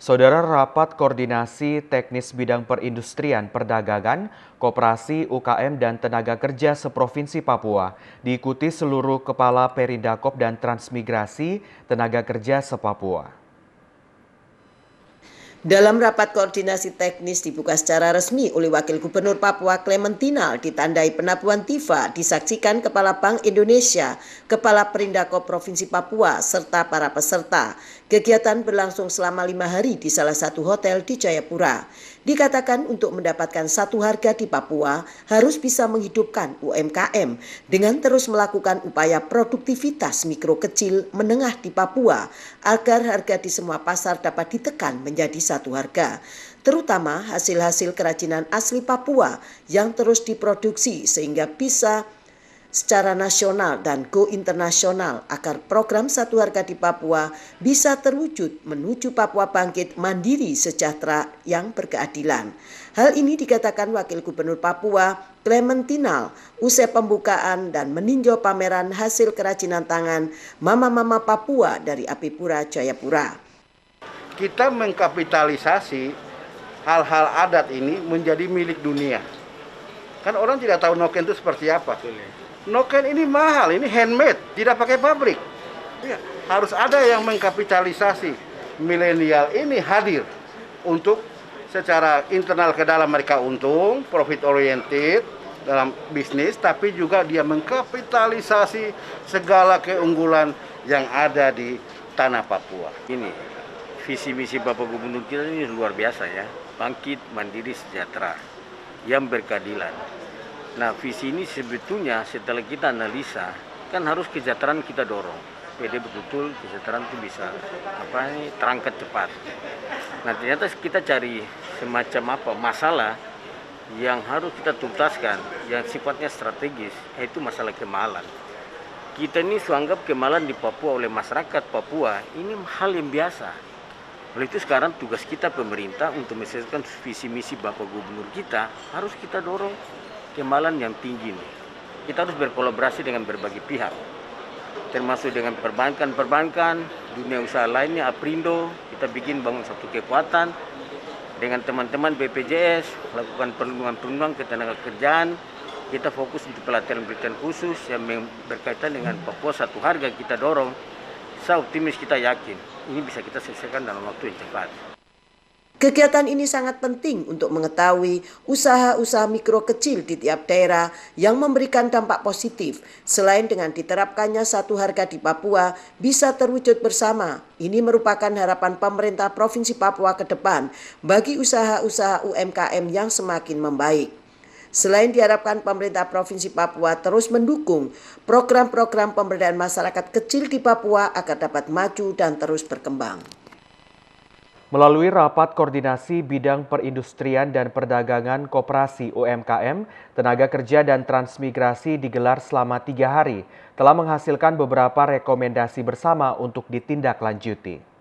Saudara, rapat koordinasi teknis bidang perindustrian, perdagangan, koperasi, UKM, dan tenaga kerja seprovinsi Papua diikuti seluruh kepala Perindakop dan Transmigrasi tenaga kerja se-Papua. Dalam rapat koordinasi teknis dibuka secara resmi oleh Wakil Gubernur Papua Clementinal ditandai penabuhan TIFA disaksikan Kepala Bank Indonesia, Kepala Perindakop Provinsi Papua, serta para peserta. Kegiatan berlangsung selama 5 hari di salah satu hotel di Jayapura. Dikatakan untuk mendapatkan satu harga di Papua harus bisa menghidupkan UMKM dengan terus melakukan upaya produktivitas mikro kecil menengah di Papua agar harga di semua pasar dapat ditekan menjadi satu harga, terutama hasil-hasil kerajinan asli Papua yang terus diproduksi sehingga bisa secara nasional dan go internasional agar program satu harga di Papua bisa terwujud menuju Papua bangkit mandiri sejahtera yang berkeadilan. Hal ini dikatakan Wakil Gubernur Papua Clementinal usai pembukaan dan meninjau pameran hasil kerajinan tangan Mama-Mama Papua dari Apipura Jayapura. Kita mengkapitalisasi hal-hal adat ini menjadi milik dunia. Kan orang tidak tahu noken itu seperti apa. Noken ini mahal, ini handmade, tidak pakai pabrik. Ya, harus ada yang mengkapitalisasi. Milenial ini hadir untuk secara internal ke dalam mereka untung, profit oriented dalam bisnis, tapi juga dia mengkapitalisasi segala keunggulan yang ada di tanah Papua. Ini visi misi Bapak Gubernur kita ini luar biasa ya, bangkit mandiri sejahtera yang berkeadilan. Nah, visi ini sebetulnya setelah kita analisa kan harus kesejahteraan kita dorong. Jadi betul kesejahteraan itu bisa terangkat cepat. Nah, ternyata kita cari semacam masalah yang harus kita tuntaskan yang sifatnya strategis, yaitu masalah kemalan. Kita ini anggap kemalan di Papua oleh masyarakat Papua ini hal yang biasa. Oleh itu sekarang tugas kita pemerintah untuk menyelesaikan visi misi Bapak Gubernur kita harus kita dorong kemalan yang tinggi nih. Kita harus berkolaborasi dengan berbagai pihak, termasuk dengan perbankan, dunia usaha lainnya, Aprindo. Kita bikin bangun satu kekuatan dengan teman-teman BPJS, lakukan perlindungan ketenaga kerjaan. Kita fokus untuk pelatihan-pelatihan khusus yang berkaitan dengan Papua satu harga kita dorong. Saya optimis, kita yakin ini bisa kita selesaikan dalam waktu yang cepat. Kegiatan ini sangat penting untuk mengetahui usaha-usaha mikro kecil di tiap daerah yang memberikan dampak positif. Selain dengan diterapkannya satu harga di Papua bisa terwujud bersama. Ini merupakan harapan pemerintah Provinsi Papua ke depan bagi usaha-usaha UMKM yang semakin membaik. Selain diharapkan pemerintah Provinsi Papua terus mendukung program-program pemberdayaan masyarakat kecil di Papua agar dapat maju dan terus berkembang. Melalui rapat koordinasi bidang perindustrian dan perdagangan koperasi UMKM, tenaga kerja dan transmigrasi digelar selama 3 hari, telah menghasilkan beberapa rekomendasi bersama untuk ditindaklanjuti.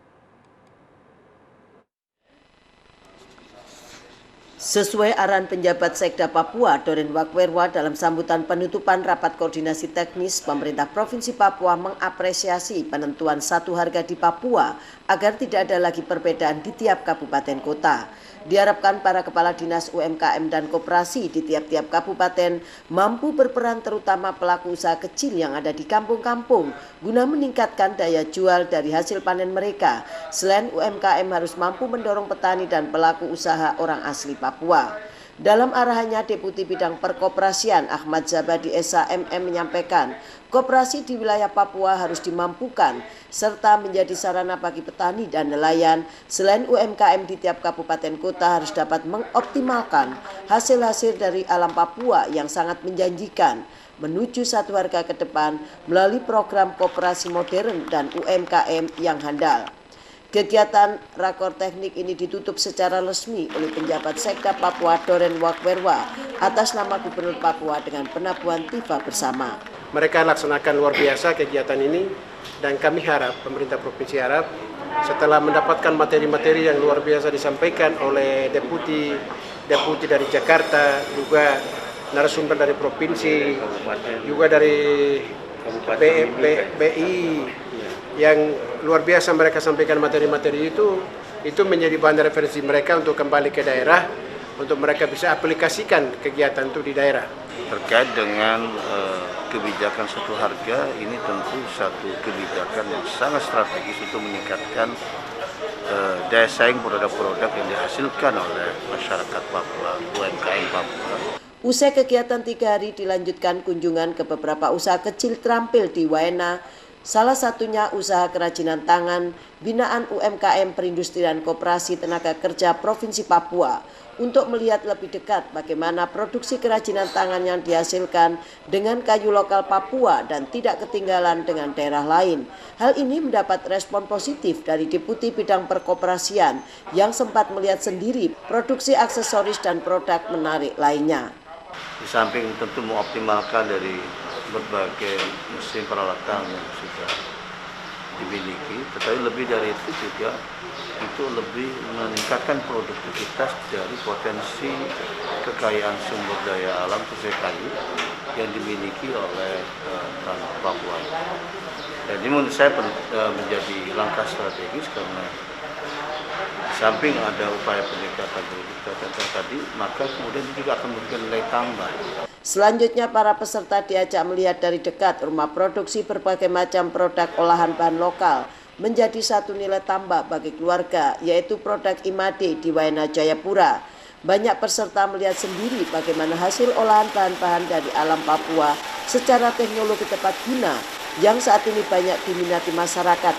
Sesuai arahan penjabat Sekda Papua, Doren Wakwerwa dalam sambutan penutupan rapat koordinasi teknis, pemerintah Provinsi Papua mengapresiasi penentuan satu harga di Papua agar tidak ada lagi perbedaan di tiap kabupaten kota. Diharapkan para kepala dinas UMKM dan koperasi di tiap-tiap kabupaten mampu berperan terutama pelaku usaha kecil yang ada di kampung-kampung guna meningkatkan daya jual dari hasil panen mereka. Selain UMKM harus mampu mendorong petani dan pelaku usaha orang asli Papua. Dalam arahannya, Deputi Bidang Perkoperasian Ahmad Zabadi Esa MM menyampaikan, koperasi di wilayah Papua harus dimampukan serta menjadi sarana bagi petani dan nelayan. Selain UMKM di tiap kabupaten kota harus dapat mengoptimalkan hasil-hasil dari alam Papua yang sangat menjanjikan menuju satu harga ke depan melalui program koperasi modern dan UMKM yang handal. Kegiatan rakor teknik ini ditutup secara resmi oleh penjabat Sekda Papua Doren Wakwerwa atas nama Gubernur Papua dengan penabuhan TIFA bersama. Mereka laksanakan luar biasa kegiatan ini dan kami harap, pemerintah provinsi harap setelah mendapatkan materi-materi yang luar biasa disampaikan oleh deputi dari Jakarta, juga narasumber dari provinsi, juga dari BI, yang luar biasa mereka sampaikan materi-materi itu, Itu menjadi bahan referensi mereka untuk kembali ke daerah, untuk mereka bisa aplikasikan kegiatan itu di daerah. Terkait dengan kebijakan satu harga, ini tentu satu kebijakan yang sangat strategis untuk meningkatkan daya saing produk-produk yang dihasilkan oleh masyarakat Papua, UMKM Papua. Usai kegiatan 3 hari dilanjutkan kunjungan ke beberapa usaha kecil terampil di Waena, salah satunya usaha kerajinan tangan binaan UMKM Perindustrian Koperasi Tenaga Kerja Provinsi Papua untuk melihat lebih dekat bagaimana produksi kerajinan tangan yang dihasilkan dengan kayu lokal Papua dan tidak ketinggalan dengan daerah lain. Hal ini mendapat respon positif dari Deputi Bidang Perkoperasian yang sempat melihat sendiri produksi aksesoris dan produk menarik lainnya. Di samping tentu mengoptimalkan dari berbagai mesin peralatan yang sudah dimiliki, tetapi lebih dari itu juga itu lebih meningkatkan produktivitas dari potensi kekayaan sumber daya alam khususnya kayu yang dimiliki oleh Papua. Dan ini menurut saya menjadi langkah strategis karena di samping ada upaya peningkatan produktivitas tadi, maka kemudian itu juga akan memberikan nilai tambah. Selanjutnya para peserta diajak melihat dari dekat rumah produksi berbagai macam produk olahan bahan lokal menjadi satu nilai tambah bagi keluarga, yaitu produk Imade di Waena Jayapura. Banyak peserta melihat sendiri bagaimana hasil olahan bahan-bahan dari alam Papua secara teknologi tepat guna yang saat ini banyak diminati masyarakat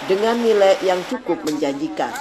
dengan nilai yang cukup menjanjikan.